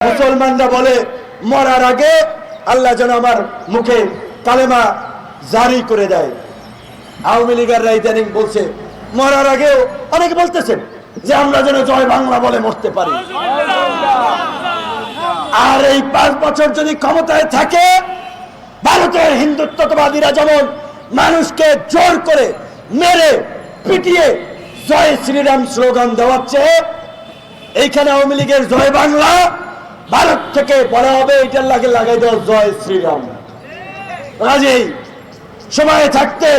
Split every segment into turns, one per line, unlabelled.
মুসলমানরা বলে মরার আগে আল্লাহ যেন আমার মুখে কালেমা জারি করে দেয়। আওয়ামী লীগাররা ইদানিং বলছে মরার আগেও অনেকে বলতেছেন যে আমরা যেন জয় বাংলা বলে মরতে পারি। আর এই 5 বছর যদি ক্ষমতায় থাকে, ভারতের হিন্দুত্ববাদীরা যেমন মানুষকে জোর করে মেরে পিটিয়ে জয় শ্রীরাম স্লোগান দেওয়াচ্ছে, এইখানে আওয়ামী লীগের জয় বাংলা ভারত থেকে বলা হবে এটার লাগে লাগাই দেওয়া জয় শ্রীরাম। কাজেই সময় থাকতে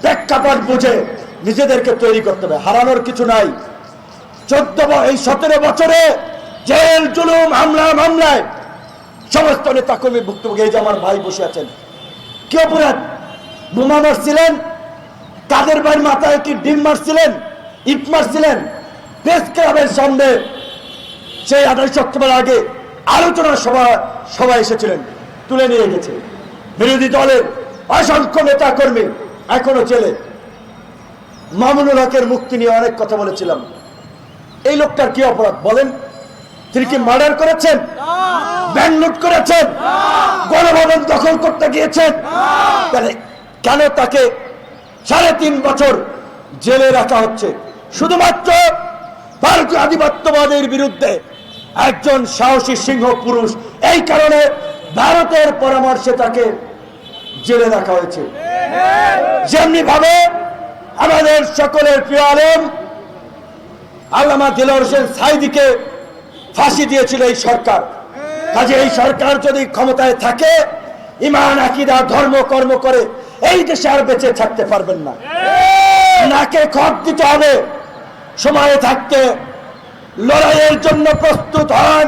প্রেক্ষাপট বুঝে নিজেদেরকে তৈরি করতে হবে, হারানোর কিছু নাই। 17 বছরে জেল জুলুম হামলা মামলায় সমস্ত নেতা কর্মী ভুক্তভোগী। এই যে আমার ভাই বসে আছেন, কি অপরাধ? বোমা মারছিলেন, কাদের ভাইয়ের মাথায় কি ডিম মারছিলেন, ইট মারছিলেন। প্রেস ক্লাবের সামনে সেই 28 অক্টোবর আগে আলোচনা সভা এসেছিলেন, তুলে নিয়ে গেছে। বিরোধী দলের অসংখ্য নেতা কর্মী এখনো জেলে। মামুনুল হকের মুক্তি নিয়ে অনেক কথা বলেছিলাম। এই লোকটার কি অপরাধ বলেন? তিনি কি মার্ডার করেছেন, ব্যাংক লুট করেছেন, গণভবন দখল করতে গিয়েছেন? তাহলে কেন তাকে 3.5 বছর জেলে রাখা হচ্ছে? শুধুমাত্র ভারতীয় আধিপত্যবাদের বিরুদ্ধে একজন সাহসী সিংহ পুরুষ, এই কারণে ভারতের পরামর্শে তাকে জেলে রাখা হয়েছে। যেমনি ভাবে আমাদের সকলের প্রিয় আলেম আল্লামা দিলওয়ার হোসেন সাঈদীকে ফাঁসি দিয়েছিল এই সরকার। কাজে এই সরকার যদি ক্ষমতায় থাকে, ঈমান আকীদা ধর্ম কর্ম করে এই দেশে আর বেঁচে থাকতে পারবেন না। নাকে খত দিতে হবে। সময় থাকতে লড়াইয়ের জন্য প্রস্তুত হন।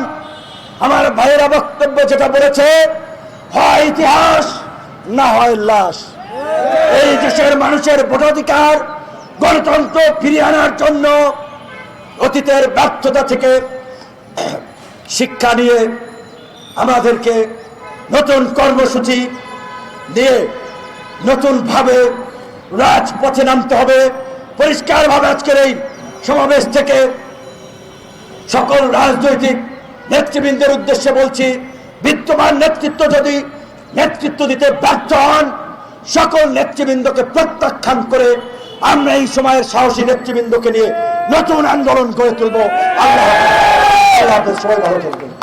আমার ভাইয়েরা বক্তব্য যেটা বলেছে, হয় ইতিহাস না হয় লাশ। এই দেশের মানুষের ভোটাধিকার গণতন্ত্র ফিরিয়ে আনার জন্য অতীতের ব্যর্থতা থেকে শিক্ষা নিয়ে আমাদেরকে নতুন কর্মসূচি দিয়ে নতুন ভাবে রাজপথে নামতে হবে। পরিষ্কারভাবে আজকের এই সমাবেশ থেকে সকল রাজনৈতিক নেতৃবৃন্দের উদ্দেশ্যে বলছি, বিদ্যমান নেতৃত্ব যদি নেতৃত্ব দিতে ব্যর্থ হন, সকল নেতৃবৃন্দকে প্রত্যাখ্যান করে আমরা এই সময়ের সাহসী নেতৃবৃন্দকে নিয়ে নতুন আন্দোলন গড়ে তুলব। আল্লাহ হাফেজ। সবাই ভালো থাকবেন।